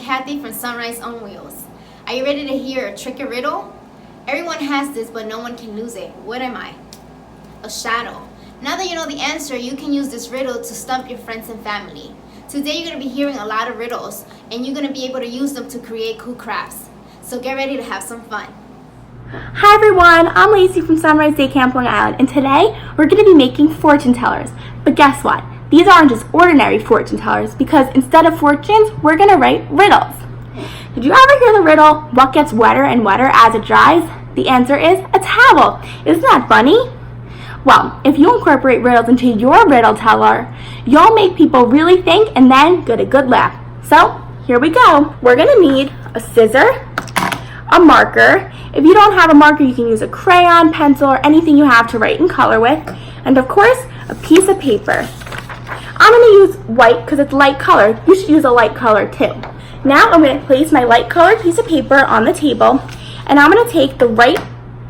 Kathy from Sunrise on Wheels. Are you ready to hear a tricky riddle? Everyone has this, but no one can lose it. What am I? A shadow. Now that you know the answer, you can use this riddle to stump your friends and family. Today you're going to be hearing a lot of riddles, and you're going to be able to use them to create cool crafts. So get ready to have some fun. Hi everyone, I'm Laci from Sunrise Day Camp Long Island, and today we're going to be making fortune tellers. But guess what? These aren't just ordinary fortune tellers, because instead of fortunes, we're going to write riddles. Did you ever hear the riddle, what gets wetter and wetter as it dries? The answer is a towel. Isn't that funny? Well, if you incorporate riddles into your riddle teller, you'll make people really think and then get a good laugh. So, here we go. We're going to need a scissor, a marker. If you don't have a marker, you can use a crayon, pencil, or anything you have to write and color with. And of course, a piece of paper. I'm going to use white because it's light color. You should use a light color too. Now I'm going to place my light colored piece of paper on the table, and I'm going to take the right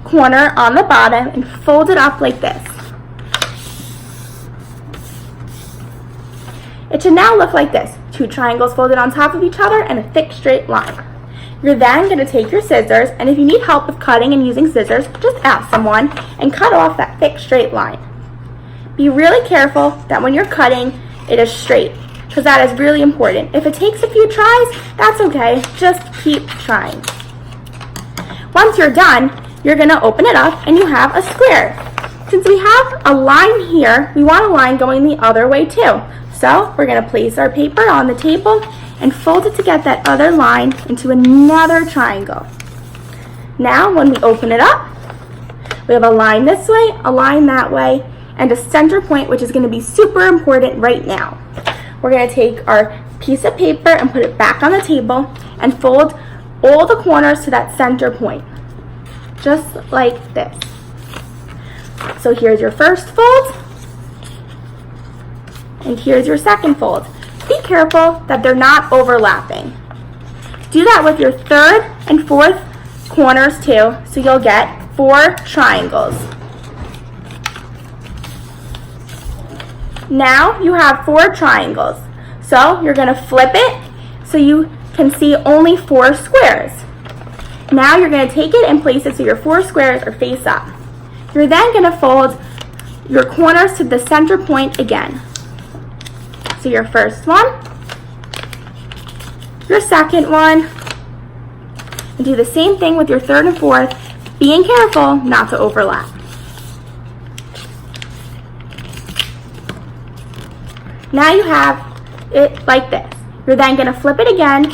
corner on the bottom and fold it up like this. It should now look like this. Two triangles folded on top of each other and a thick straight line. You're then going to take your scissors, and if you need help with cutting and using scissors, just ask someone and cut off that thick straight line. Be really careful that when you're cutting, it is straight, because that is really important. If it takes a few tries, that's okay. Just keep trying. Once you're done, you're going to open it up and you have a square. Since we have a line here, we want a line going the other way too. So we're going to place our paper on the table and fold it to get that other line into another triangle. Now when we open it up, we have a line this way, a line that way, and a center point, which is going to be super important right now. We're going to take our piece of paper and put it back on the table and fold all the corners to that center point, just like this. So here's your first fold, and here's your second fold. Be careful that they're not overlapping. Do that with your third and fourth corners too, so you'll get 4 triangles. Now you have 4 triangles. So you're going to flip it so you can see only 4 squares. Now you're going to take it and place it so your 4 squares are face up. You're then going to fold your corners to the center point again. So your first one, your second one, and do the same thing with your third and fourth, being careful not to overlap. Now you have it like this. You're then going to flip it again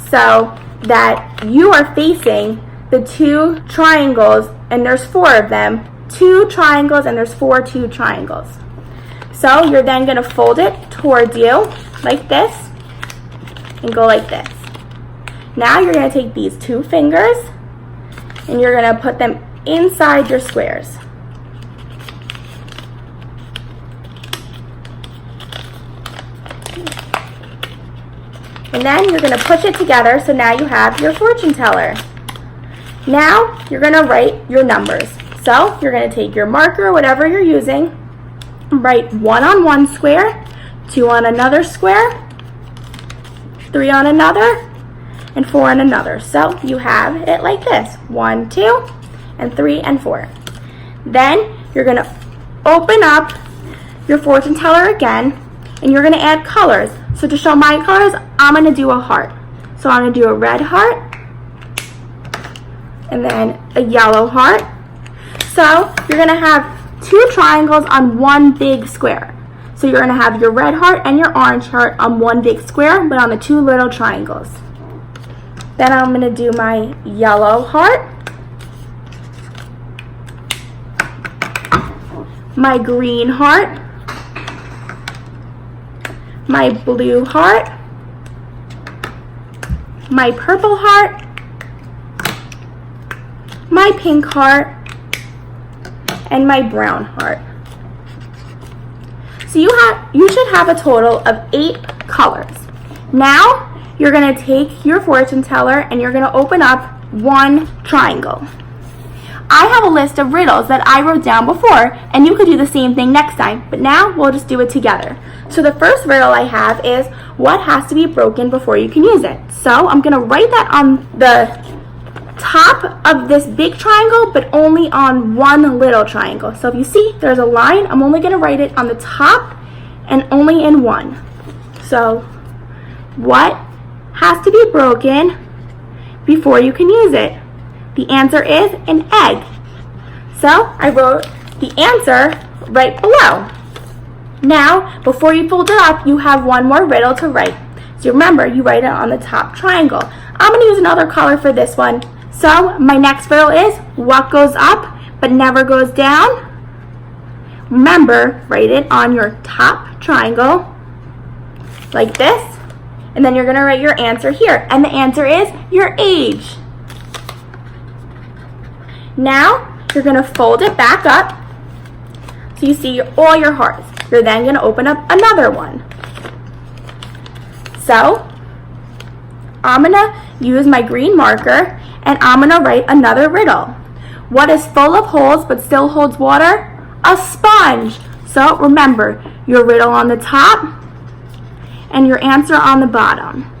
so that you are facing the 2 triangles, and there's 4 of them. 2 triangles, and there's 4 2 triangles. So you're then going to fold it towards you like this and go like this. Now you're going to take these 2 fingers and you're going to put them inside your squares. And then you're going to push it together, so now you have your fortune teller. Now you're going to write your numbers. So you're going to take your marker, whatever you're using, write 1 on one square, 2 on another square, 3 on another, and 4 on another. So you have it like this, 1, 2, and 3, and 4. Then you're going to open up your fortune teller again, and you're going to add colors. So to show my colors, I'm going to do a heart. So I'm going to do a red heart, and then a yellow heart. So you're going to have 2 triangles on one big square. So you're going to have your red heart and your orange heart on one big square, but on the 2 little triangles. Then I'm going to do my yellow heart, my green heart, my blue heart, my purple heart, my pink heart, and my brown heart. So you should have a total of 8 colors. Now you're going to take your fortune teller and you're going to open up one triangle. I have a list of riddles that I wrote down before, and you could do the same thing next time, but now we'll just do it together. So the first riddle I have is, what has to be broken before you can use it? So I'm going to write that on the top of this big triangle, but only on one little triangle. So if you see there's a line, I'm only going to write it on the top and only in one. So what has to be broken before you can use it? The answer is an egg. So I wrote the answer right below. Now, before you fold it up, you have one more riddle to write. So remember, you write it on the top triangle. I'm going to use another color for this one. So my next riddle is, what goes up but never goes down? Remember, write it on your top triangle like this, and then you're going to write your answer here, and the answer is your age. Now you're going to fold it back up so you see all your hearts. You're then going to open up another one. So I'm going to use my green marker and I'm going to write another riddle. What is full of holes but still holds water? A sponge. So remember, your riddle on the top and your answer on the bottom.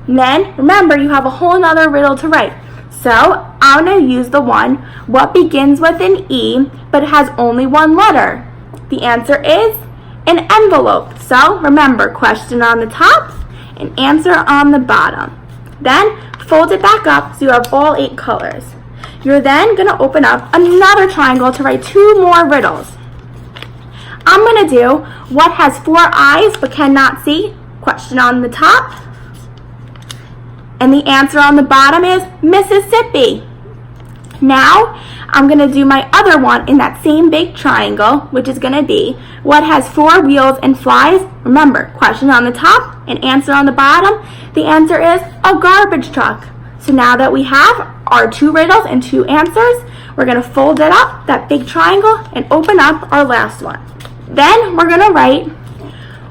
And then remember, you have a whole other riddle to write. So I'm going to use the one, what begins with an E but has only one letter? The answer is an envelope. So remember, question on the top and answer on the bottom. Then fold it back up so you have all 8 colors. You're then going to open up another triangle to write 2 more riddles. I'm going to do what has 4 eyes but cannot see? Question on the top. And the answer on the bottom is Mississippi. Now, I'm going to do my other one in that same big triangle, which is going to be, what has 4 wheels and flies? Remember, question on the top and answer on the bottom. The answer is a garbage truck. So now that we have our 2 riddles and 2 answers, we're going to fold it up, that big triangle, and open up our last one. Then we're going to write,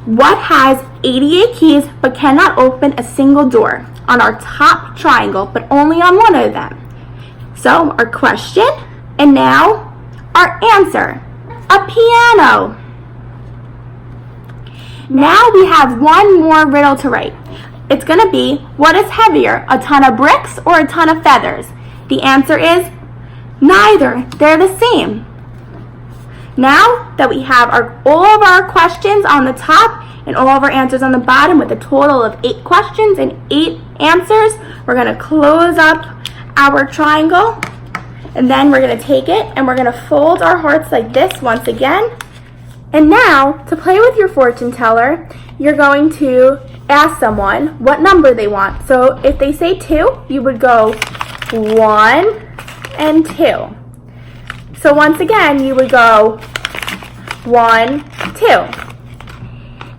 what has 88 keys but cannot open a single door? On our top triangle, but only on one of them. So our question, and now our answer, a piano. Now we have one more riddle to write. It's going to be, what is heavier, a ton of bricks or a ton of feathers? The answer is neither. They're the same. Now that we have all of our questions on the top and all of our answers on the bottom with a total of 8 questions and 8 answers, we're going to close up our triangle, and then we're going to take it and we're going to fold our hearts like this once again. And now, to play with your fortune teller, you're going to ask someone what number they want. So if they say 2, you would go 1 and 2. So once again, you would go 1, 2.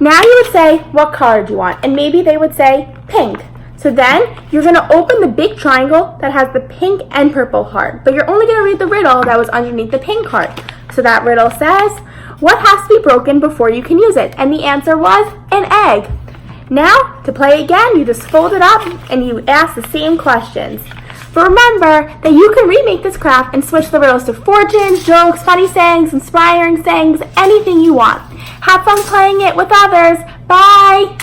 Now you would say, what color do you want? And maybe they would say pink. So then you're going to open the big triangle that has the pink and purple heart. But you're only going to read the riddle that was underneath the pink heart. So that riddle says, what has to be broken before you can use it? And the answer was an egg. Now, to play again, you just fold it up and you ask the same questions. But remember that you can remake this craft and switch the riddles to fortunes, jokes, funny sayings, inspiring sayings, anything you want. Have fun playing it with others. Bye!